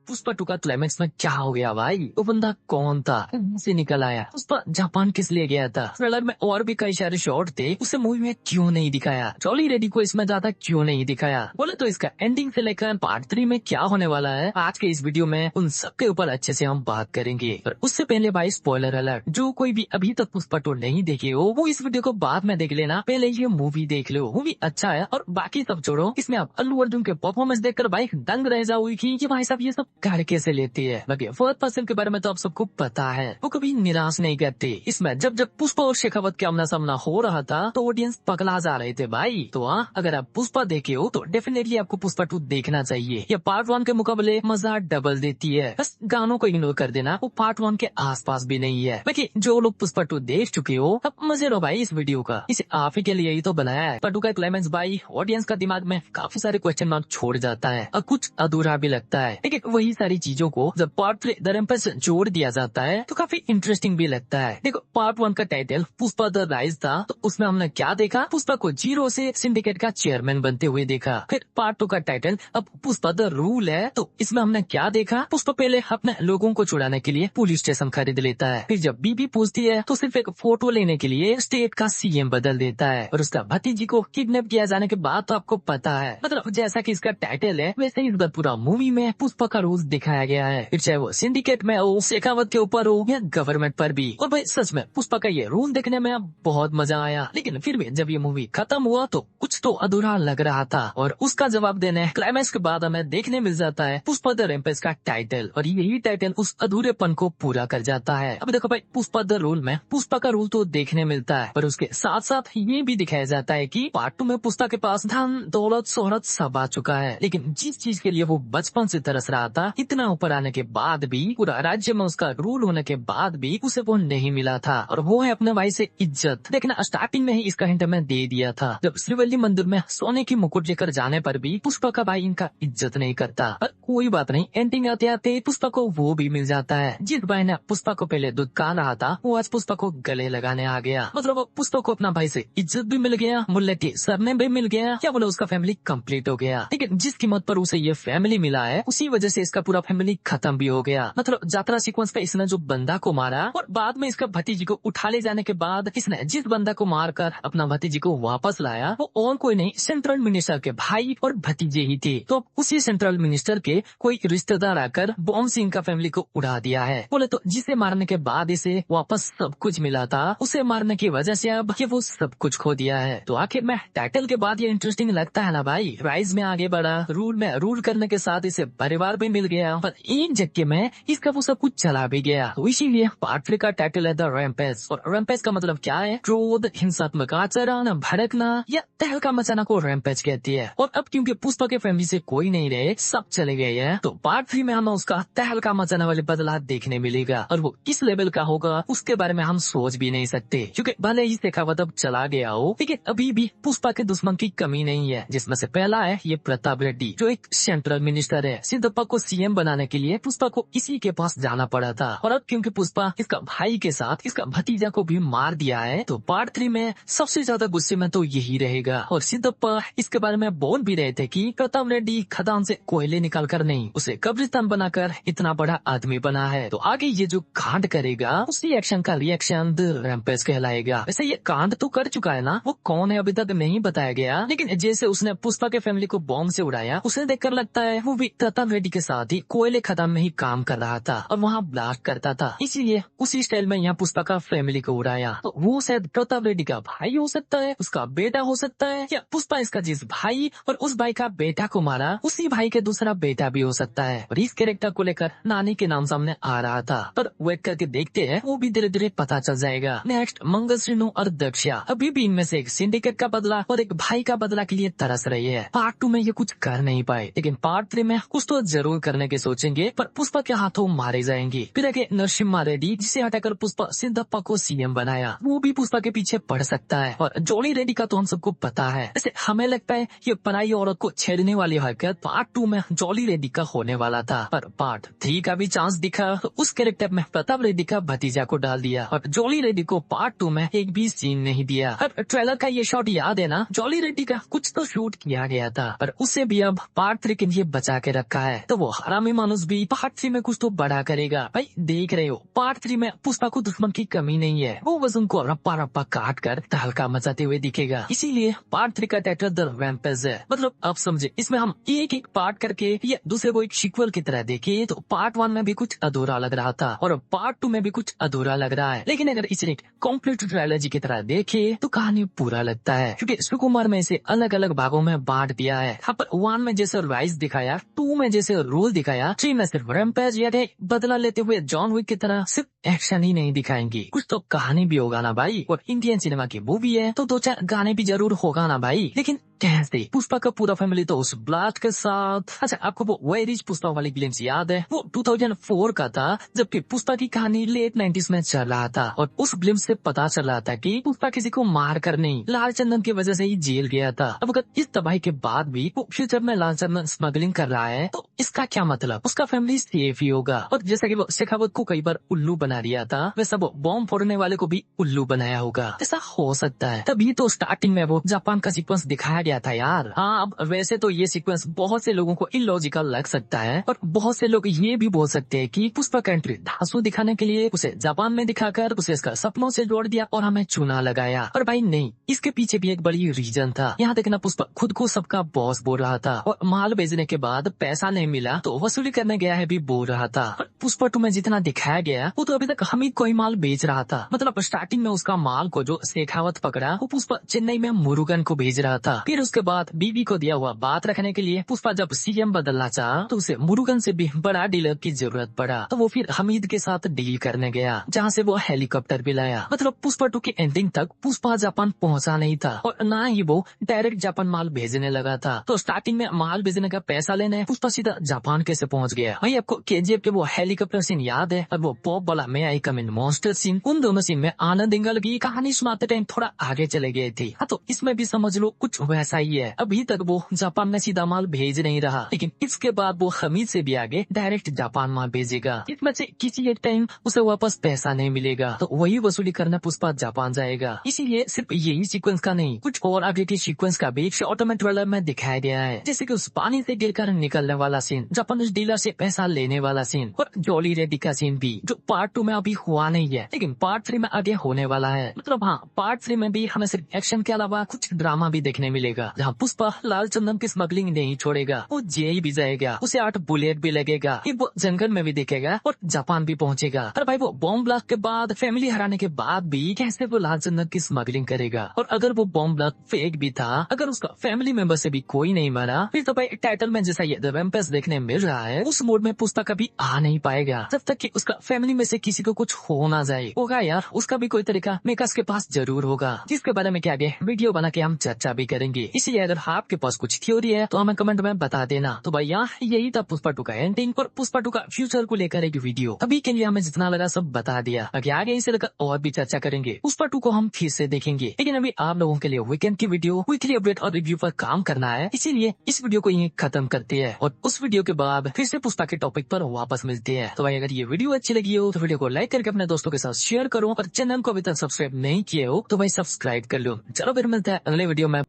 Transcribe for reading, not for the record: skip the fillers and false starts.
Pushpa to का climax में क्या हो गया भाई? वो बंदा कौन था? कहाँ से निकल आया? पुष्पा जापान किस लिए गया था? ट्रेलर में और भी कई सारे शॉट थे, उसे मूवी में क्यों नहीं दिखाया? जॉली रेड्डी को इसमें ज्यादा क्यों नहीं दिखाया? बोले तो इसका एंडिंग से लेकर पार्ट 3 में क्या होने वाला है, आज के इस वीडियो में उन सब के ऊपर अच्छे से हम बात करेंगे। पर उससे पहले भाई स्पॉइलर अलर्ट, जो कोई भी अभी तक पुष्पा टू नहीं देखे हो वो इस वीडियो को बाद में देख लेना, पहले ये मूवी देख लो। मूवी अच्छा है और बाकी सब छोड़ो, इसमें आप अल्लू अर्जुन के परफॉर्मेंस देखकर भाई दंग रह जाओगे कि भाई साहब ये सब कर कैसे लेती है। बाकी फर्स्ट पर्सन के बारे में तो आप सबको पता है, वो कभी निराश नहीं करते। इसमें जब जब पुष्पा और शेखावत के आमना सामना हो रहा था तो ऑडियंस पगला जा रहे थे भाई। तो अगर आप पुष्पा देखे हो तो डेफिनेटली आपको पुष्पा टू देखना चाहिए। ये पार्ट 1 के मुकाबले मजा डबल देती है। बस गानों को इग्नोर कर देना, वो पार्ट 1 के आसपास भी नहीं है। बाकी जो लोग पुष्पा टू देख चुके हो अब मजे लो भाई इस वीडियो का, इसे आप ही के लिए ही तो बनाया है। पुष्पा टू का क्लाइमेक्स भाई ऑडियंस का दिमाग में काफी सारे क्वेश्चन मार्क छोड़ जाता है और कुछ अधूरा भी लगता है, लेकिन वही सारी चीजों को जब पार्ट 3 द रैम्पेज जोड़ दिया जाता है तो काफी इंटरेस्टिंग भी लगता है। देखो पार्ट 1 का टाइटल पुष्पा द राइज था, तो उसमें हमने क्या देखा? पुष्पा को जीरो से सिंडिकेट का चेयरमैन बनते हुए देखा। फिर पार्ट 2 का टाइटल अब पुष्पा द रूल है, तो इसमें हमने क्या देखा? पुष्पा पहले अपने लोगों को छुड़ाने के लिए पुलिस स्टेशन खरीद लेता है, फिर जब बीबी पूछती है तो सिर्फ एक फोटो लेने के लिए स्टेट का सीएम बदल देता है, और उसका भतीजी को किडनैप किया जाने के बाद तो आपको पता है, मतलब जैसा कि इसका टाइटल है वैसे ही इस बार पूरा मूवी में पुष्पा का रोल दिखाया गया है, फिर चाहे वो सिंडिकेट में हो, शेखावत के ऊपर हो या गवर्नमेंट पर भी। और भाई सच में पुष्पा का ये रोल देखने में बहुत मजा आया, लेकिन फिर भी जब ये मूवी खत्म हुआ तो कुछ तो अधूरा लग रहा था, और उसका जवाब देने क्लाइमैक्स के बाद हमें देखने मिल जाता है पुष्पा द रैम्पेज का टाइटल, और यही टाइटल उस अधूरेपन को पूरा कर जाता है। अब देखो भाई पुष्पा द रोल में पुष्पा का रोल तो देखने मिलता है, पर उसके साथ साथ ये भी दिखाया जाता है कि पार्ट 2 में पुष्पा के पास धन दौलत शोहरत सब आ चुका है, लेकिन जिस चीज के लिए वो बचपन से तरस रहा था, इतना ऊपर आने के बाद भी, पूरा राज्य में उसका रूल होने के बाद भी उसे वो नहीं मिला था, और वो है अपने भाई से इज्जत। देखना स्टार्टिंग में ही इसका हिंट मैं दे दिया था, जब श्रीवल्ली मंदिर में सोने की मुकुट लेकर जाने पर भी पुष्पा का भाई इनका इज्जत नहीं करता। पर कोई बात नहीं, एंडिंग आते आते पुष्पा को वो भी मिल जाता है। जिस भाई ने पुष्पा को पहले दुदकान रहा था वो आज पुष्पा को गले लगाने आ गया, मतलब पुष्पा को अपना भाई से इज्जत भी मिल गया, मुल्ले सरनेम भी मिल गया, क्या बोले उसका फैमिली कंप्लीट हो गया। लेकिन जिस कीमत पर उसे ये फैमिली मिला है उसी वजह से इसका पूरा फैमिली खत्म भी हो गया। मतलब यात्रा सीक्वेंस पे इसने जो बंदा को मारा और बाद में इसका भतीजी को उठा ले जाने के बाद इसने जिस बंदा को मारकर अपना भतीजी को वापस लाया वो और कोई नहीं, सेंट्रल मिनिस्टर के भाई और भतीजे ही थे। तो उसी सेंट्रल मिनिस्टर के कोई रिश्तेदार आकर बॉम्ब सिंह का फैमिली को उड़ा दिया है। बोले तो जिसे मारने के बाद इसे वापस सब कुछ मिला था, उसे मारने की वजह से अब ये वो सब कुछ खो दिया है। तो आखिर में टाइटल के बाद ये इंटरेस्टिंग लगता है ना भाई, राइज में आगे बढ़ा, रूल में रूल करने के साथ इसे परिवार भी मिल गया, पर एक झटके में इसका वो सब कुछ चला भी गया। तो इसीलिए पार्ट 3 का टाइटल है द रैम्पेज, और रैम्पेज का मतलब क्या है? क्रोध, हिंसात्मक आचरण, भड़कना या तहलका मचाना को रैम्पेज कहती है। और अब क्योंकि पुष्पा के फैमिली से कोई नहीं रहे, सब चले गए हैं, तो पार्ट 3 में हमें उसका तहलका मचाने वाले बदलाव देखने मिलेगा, और वो किस लेवल का होगा उसके बारे में हम सोच भी नहीं सकते, क्योंकि भले ही शेखावत अब चला गया हो लेकिन अभी भी पुष्पा के दुश्मन की कमी नहीं है, जिसमें से पहला है ये प्रताप रेड्डी जो एक सेंट्रल मिनिस्टर है। सिद्धप्पा को सीएम बनाने के लिए पुष्पा को इसी के पास जाना पड़ा था, और अब क्योंकि पुष्पा इसका भाई के साथ इसका भतीजा को भी मार दिया है तो पार्ट 3 में सबसे ज्यादा गुस्से में तो यही रहेगा। और सिद्धप्पा इसके बारे में बोल भी रहे थे कि प्रताप रेड्डी खदान से कोयले निकाल कर नहीं, उसे कब्रिस्तान बनाकर इतना बड़ा आदमी बना है, तो आगे ये जो कांड करेगा उसी एक्शन का रिएक्शन द रैम्पेज कहलाएगा। वैसे ये कांड तो कर चुका है ना, वो कौन है अभी तक नहीं बताया गया, लेकिन जैसे उसने पुष्पा के फैमिली को बॉम्ब से उड़ाया उसे देखकर लगता है वो भी प्रताप रेड्डी के साथ ही कोयले खदान में ही काम कर रहा था और वहाँ ब्लास्ट करता था, इसीलिए उसी स्टाइल में यहाँ पुष्पा का फैमिली को उड़ाया। तो वो शायद प्रताप रेड्डी का भाई हो सकता है, उसका बेटा हो सकता है, या पुष्पा इसका जिस भाई और उस भाई का बेटा को मारा उसी भाई के दूसरा बेटा भी हो सकता है। और इस कैरेक्टर को लेकर नानी के नाम सामने आ रहा था, पर वेट करके देखते हैं, वो भी धीरे धीरे पता चल जाएगा। नेक्स्ट मंगलश्रीनु और दक्षा अभी भी इनमें से एक सिंडिकेट का बदला और एक भाई का बदला के लिए तरस रही है। पार्ट 2 में ये कुछ कर नहीं पाए, लेकिन पार्ट 3 में कुछ तो जरूर करने की सोचेंगे, पर पुष्पा के हाथों मारे जाएंगे। फिर आगे नरसिम्हा रेड्डी जिसे हटाकर पुष्पा सिद्धप्पा को सीएम बनाया, वो भी पुष्पा के पीछे पड़ सकता है। और जॉली रेड्डी का तो हम सबको पता है, ऐसे हमें लगता है ये पराई औरत को छेड़ने वाली हरकत पार्ट 2 में जॉली रेड्डी का होने वाला था, पर पार्ट 3 का भी चांस दिखा तो उस कैरेक्टर में प्रताप रेड्डी का भतीजा को डाल दिया, और जॉली रेड्डी को पार्ट 2 में एक भी सीन नहीं दिया। और ट्रेलर का ये शॉट याद है ना, जॉली रेड्डी का कुछ तो शूट किया गया था, पर उसे भी अब पार्ट 3 के लिए बचा के रखा है, तो वो हरामी मानुस भी पार्ट 3 में कुछ तो बड़ा करेगा। भाई देख रहे हो, पार्ट 3 में पुष्पा को दुश्मन की कमी नहीं है, वो बस उनको रप्पा रप्पा काट कर तहलका मचाते हुए दिखेगा। इसीलिए पार्ट 3 का टाइटल द रैम्पेज है। मतलब अब समझे, इसमें हम एक एक पार्ट करके या दूसरे को एक सीक्वल की तरह देखे तो पार्ट 1 में भी कुछ अधूरा लग रहा था और पार्ट 2 में भी कुछ अधूरा लग रहा है, लेकिन अगर इसे एक कंप्लीट ट्रायलॉजी की तरह देखे तो कहानी पूरा लगता है, क्योंकि सुकुमार में इसे अलग अलग भागों में बांट दिया है। यहाँ पर 1 में जैसे राइज दिखाया, 2 में जैसे रूल दिखाया, 3 में सिर्फ रैम्पेज या बदला लेते हुए जॉन विक की तरह सिर्फ एक्शन ही नहीं दिखाएंगे, कुछ तो कहानी भी होगा ना भाई। और इंडियन सिनेमा की मूवी है तो 2-4 गाने भी जरूर होगा ना भाई। लेकिन कैसे पुष्पा का पूरा फैमिली तो उस ब्लास्ट के साथ। अच्छा, आपको वो वेरिज पुष्पा वाली ग्लिम्स याद है? वो 2004 का था, जबकि पुष्पा की कहानी लेट 90s में चल रहा था और उस ग्लिम्स से पता चल रहा था कि पुष्पा किसी को मार कर नहीं, लाल चंदन की वजह से ही जेल गया था। अब अगर इस तबाही के बाद भी वो फ्यूचर में लाल चंदन स्मगलिंग कर रहा है तो इसका क्या मतलब? उसका फैमिली सेफ ही होगा। और जैसा कि वो शेखावत को कई बार उल्लू बना दिया था, वैसा वो बॉम्ब फोड़ने वाले को भी उल्लू बनाया होगा। ऐसा हो सकता है, तभी तो स्टार्टिंग में वो जापान का सीक्वेंस दिखाया गया था यार। हाँ, अब वैसे तो ये सीक्वेंस बहुत से लोगों को इलॉजिकल लग सकता है और बहुत से लोग ये भी बोल सकते हैं कि पुष्पा का एंट्री धांसू दिखाने के लिए उसे जापान में दिखाकर उसे इसका सपनों से जोड़ दिया और हमें चुना लगाया। और भाई नहीं, इसके पीछे भी एक बड़ी रीजन था। यहाँ देखना, पुष्पा खुद को सबका बॉस बोल रहा था और माल भेजने के बाद पैसा नहीं मिला तो वसूली करने गया है भी बोल रहा था। और पुष्पा 2 में जितना दिखाया गया वो तो अभी तक हमीद को ही माल बेच रहा था। मतलब स्टार्टिंग में उसका माल को जो शेखावत पकड़ा वो पुष्पा चेन्नई में मुरुगन को भेज रहा था। फिर उसके बाद बीवी को दिया हुआ बात रखने के लिए पुष्पा जब सीएम बदलना चाहा तो उसे मुरुगन से भी बड़ा डीलर की जरूरत पड़ा, तो वो फिर हमीद के साथ डील करने गया, जहाँ से वो हेलीकॉप्टर भी लाया। मतलब पुष्पा 2 की एंडिंग तक पुष्पा जापान पहुँचा नहीं था और न ही वो डायरेक्ट जापान माल भेजने लगा था। तो स्टार्टिंग में माल भेजने का पैसा लेने पुष्पा सीधा जापान कैसे पहुँच गया? भाई आपको केजीएफ के वो हेलीकॉप्टर सीन याद है और वो पॉप वाला मे आई कम इन मॉन्स्टर सीन? उन दोनों सीन में आनंद इंगल की कहानी सुनाते टाइम थोड़ा आगे चले गए थे। हाँ, तो इसमें भी समझ लो कुछ वैसा ही है। अभी तक वो जापान में सीधा माल भेज नहीं रहा, लेकिन इसके बाद वो हमीद से भी आगे डायरेक्ट जापान माल भेजेगा। इसमें से किसी एक टाइम उसे वापस पैसा नहीं मिलेगा तो वही वसूली करना पुष्पा जापान जाएगा। इसीलिए सिर्फ यही सीक्वेंस का नहीं, कुछ और आगे की सीक्वेंस का भी शॉर्ट में ट्रेलर में दिखाया गया है, जैसे कि उस पानी से गिरकर निकलने वाला सीन, जापानीज डीलर से पैसा लेने वाला सीन और जॉली रेड्डी का सीन भी, जो पार्ट 2 में अभी हुआ नहीं है लेकिन पार्ट 3 में आगे होने वाला है। मतलब हाँ, पार्ट 3 में भी हमें सिर्फ एक्शन के अलावा कुछ ड्रामा भी देखने मिलेगा, जहाँ पुष्पा लाल चंदन की स्मगलिंग नहीं छोड़ेगा, वो जेल भी जाएगा, उसे 8 बुलेट भी लगेगा, फिर वो जंगल में भी दिखेगा और जापान भी पहुंचेगा। और भाई वो बॉम्ब ब्लास्ट के बाद फैमिली हराने के बाद भी कैसे वो लाल चंदन की स्मगलिंग करेगा? और अगर वो बॉम्ब ब्लास्ट फेक भी था, अगर उसका फैमिली मेंबर से भी कोई नहीं मरा, फिर तो भाई टाइटल में जैसा ये द रैम्पेज देखने मिल रहा है, उस मोड में पुष्पा कभी आ नहीं पाएगा जब तक कि उसका फैमिली में से किसी को कुछ हो ना जाए। होगा यार, उसका भी कोई तरीका मेकर्स के पास जरूर होगा, जिसके बारे में क्या आगे वीडियो बना के हम चर्चा भी करेंगे। इसलिए अगर आपके पास कुछ थ्योरी है तो हमें कमेंट में बता देना। तो भाई यहाँ यही था पुष्पा 2 का एंडिंग और पुष्पा 2 का फ्यूचर को लेकर एक वीडियो। अभी के लिए हमें जितना लगा सब बता दिया, आगे आगे इसे लेकर और भी चर्चा करेंगे। पुष्पा 2 को हम फिर से देखेंगे, लेकिन अभी आप लोगों के लिए वीकेंड की वीडियो, वीकली अपडेट और रिव्यू पर काम करना है, इसीलिए इस वीडियो को यहीं खत्म करते हैं और उस वीडियो के बाद फिर से पुष्पा के टॉपिक पर वापस मिलते हैं। तो भाई अगर ये वीडियो अच्छी लगी हो तो वीडियो को लाइक करके अपने दोस्तों के साथ शेयर करो और चैनल को अभी तक सब्सक्राइब नहीं किए हो तो भाई सब्सक्राइब कर लो। चलो फिर मिलता है अगले वीडियो में।